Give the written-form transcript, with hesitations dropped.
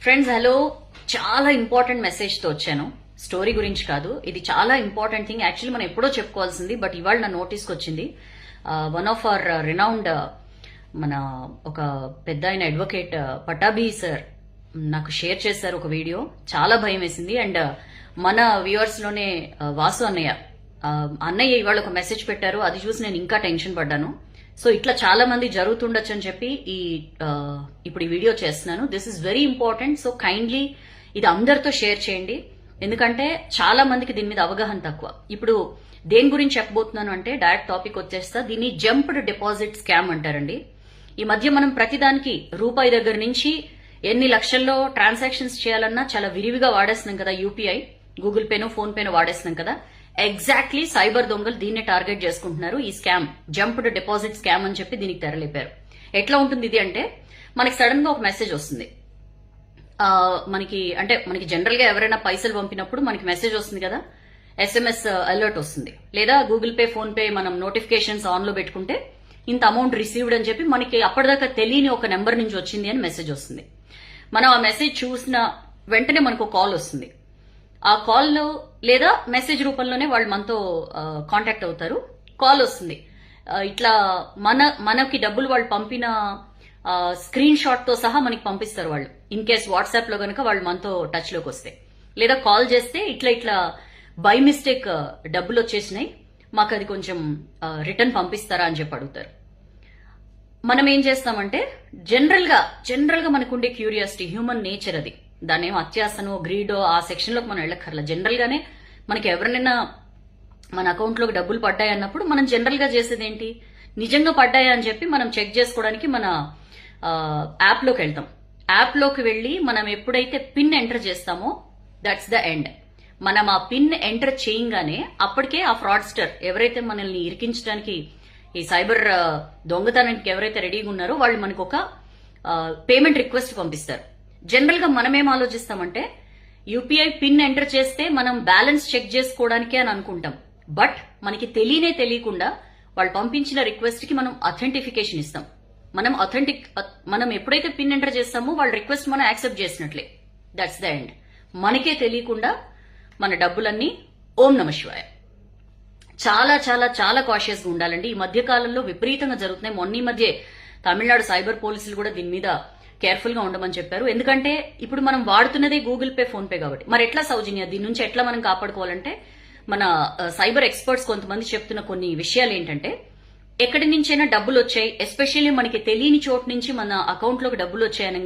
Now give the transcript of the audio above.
Friends hello, చాలా important message తో వచ్చాను. స్టోరీ గురించి కాదు, ఇది చాలా ఇంపార్టెంట్ థింగ్. యాక్చువల్లీ మనం ఎప్పుడో చెప్పుకోవాల్సింది, బట్ ఇవాళ నా నోటీస్కి వచ్చింది. వన్ ఆఫ్ అవర్ రినౌండ్ మన ఒక పెద్ద ఆయన అడ్వకేట్ పటాభి సార్ నాకు షేర్ చేశారు ఒక వీడియో. చాలా భయం వేసింది. అండ్ మన వ్యూవర్స్ లోనే వాసు అన్నయ్య ఇవాళ ఒక మెసేజ్ పెట్టారు. అది చూసి నేను ఇంకా టెన్షన్ పడ్డాను. సో ఇట్లా చాలా మంది జరుగుతుండొచ్చు అని చెప్పి ఇప్పుడు ఈ వీడియో చేస్తున్నాను. This is very important. So kindly ఇది అందరితో షేర్ చేయండి, ఎందుకంటే చాలా మందికి దీని మీద అవగాహన తక్కువ. ఇప్పుడు దేని గురించి చెప్పబోతున్నాను అంటే డైరెక్ట్ టాపిక్ వచ్చేస్తా. దీన్ని జంప్డ్ డిపాజిట్ స్కామ్ అంటారండి. ఈ మధ్య మనం ప్రతిదానికి రూపాయి దగ్గర నుంచి ఎన్ని లక్షల్లో ట్రాన్సాక్షన్స్ చేయాలన్నా చాలా విరివిగా వాడేస్తున్నాం కదా. యూపీఐ, గూగుల్ పేనో ఫోన్ పేనో వాడేస్తున్నాం కదా. ఎగ్జాక్ట్లీ సైబర్ దొంగలు దీన్నే టార్గెట్ చేసుకుంటున్నారు. ఈ స్కామ్ జంప్డ్ డిపాజిట్ స్కామ్ అని చెప్పి దీనికి తెరలేపారు. ఎట్లా ఉంటుంది ఇది అంటే, మనకి సడన్ గా ఒక మెసేజ్ వస్తుంది. మనకి జనరల్ గా ఎవరైనా పైసలు పంపినప్పుడు మనకి మెసేజ్ వస్తుంది కదా, ఎస్ఎంఎస్ అలర్ట్ వస్తుంది. లేదా గూగుల్ పే ఫోన్ పే మనం నోటిఫికేషన్స్ ఆన్ లో పెట్టుకుంటే ఇంత అమౌంట్ రిసీవ్డ్ అని చెప్పి మనకి అప్పటిదాకా తెలియని ఒక నెంబర్ నుంచి వచ్చింది అని మెసేజ్ వస్తుంది. మనం ఆ మెసేజ్ చూసిన వెంటనే మనకు కాల్ వస్తుంది. ఆ కాల్లో లేదా మెసేజ్ రూపంలోనే వాళ్ళు మనతో కాంటాక్ట్ అవుతారు. కాల్ వస్తుంది, ఇట్లా మనకి డబ్బులు వాళ్ళు పంపిన స్క్రీన్ షాట్ తో సహా మనకి పంపిస్తారు వాళ్ళు. ఇన్ కేస్ వాట్సాప్ లో గనక వాళ్ళు మనతో టచ్ లోకి వస్తే, లేదా కాల్ చేస్తే ఇట్లా బై మిస్టేక్ డబ్బులు వచ్చేసినాయి, మాకు అది కొంచెం రిటర్న్ పంపిస్తారా అని చెప్పి అడుగుతారు. మనం ఏం చేస్తామంటే జనరల్ గా మనకుండే క్యూరియాసిటీ, హ్యూమన్ నేచర్ అది. దాని ఏం అత్యాసనో గ్రీడో ఆ సెక్షన్ లోకి మనం వెళ్ళక్కర్లా. జనరల్ గానే మనకి ఎవరినైనా మన అకౌంట్ లోకి డబ్బులు పడ్డాయి అన్నప్పుడు మనం జనరల్ గా చేసేది ఏంటి, నిజంగా పడ్డాయా అని చెప్పి మనం చెక్ చేసుకోవడానికి మన యాప్ లోకి వెళ్తాం. యాప్ లోకి వెళ్లి మనం ఎప్పుడైతే పిన్ ఎంటర్ చేస్తామో దట్స్ ద ఎండ్. మనం ఆ పిన్ ఎంటర్ చేయంగానే అప్పటికే ఆ ఫ్రాడ్స్టర్ ఎవరైతే మనల్ని ఇరికించడానికి, ఈ సైబర్ దొంగతనానికి ఎవరైతే రెడీగా ఉన్నారో వాళ్ళు మనకు ఒక పేమెంట్ రిక్వెస్ట్ పంపిస్తారు. జనరల్ గా మనం ఏం ఆలోచిస్తామంటే యూపీఐ పిన్ ఎంటర్ చేస్తే మనం బ్యాలెన్స్ చెక్ చేసుకోవడానికే అని అనుకుంటాం. బట్ మనకి తెలియకుండా వాళ్ళు పంపించిన రిక్వెస్ట్ కి మనం అథెంటిఫికేషన్ ఇస్తాం. మనం ఎప్పుడైతే పిన్ ఎంటర్ చేస్తామో వాళ్ళ రిక్వెస్ట్ మనం యాక్సెప్ట్ చేసినట్లే. That's the end. మనకే తెలియకుండా మన డబ్బులన్నీ ఓం నమ శివాయ. చాలా చాలా చాలా కాషియస్ గా ఉండాలండి. ఈ మధ్య కాలంలో విపరీతంగా జరుగుతున్నాయి. మొన్న ఈ మధ్య తమిళనాడు సైబర్ పోలీసులు కూడా దీని మీద కేర్ఫుల్ గా ఉండమని చెప్పారు. ఎందుకంటే ఇప్పుడు మనం వాడుతున్నదే గూగుల్ పే ఫోన్ పే కాబట్టి. మరి ఎట్లా సౌజన్య దీని నుంచి ఎట్లా మనం కాపాడుకోవాలంటే, మన సైబర్ ఎక్స్పర్ట్స్ కొంతమంది చెప్తున్న కొన్ని విషయాలు ఏంటంటే, ఎక్కడి నుంచైనా డబ్బులు వచ్చాయి, ఎస్పెషల్లీ మనకి తెలియని చోటు నుంచి మన అకౌంట్ లోకి డబ్బులు వచ్చాయనగా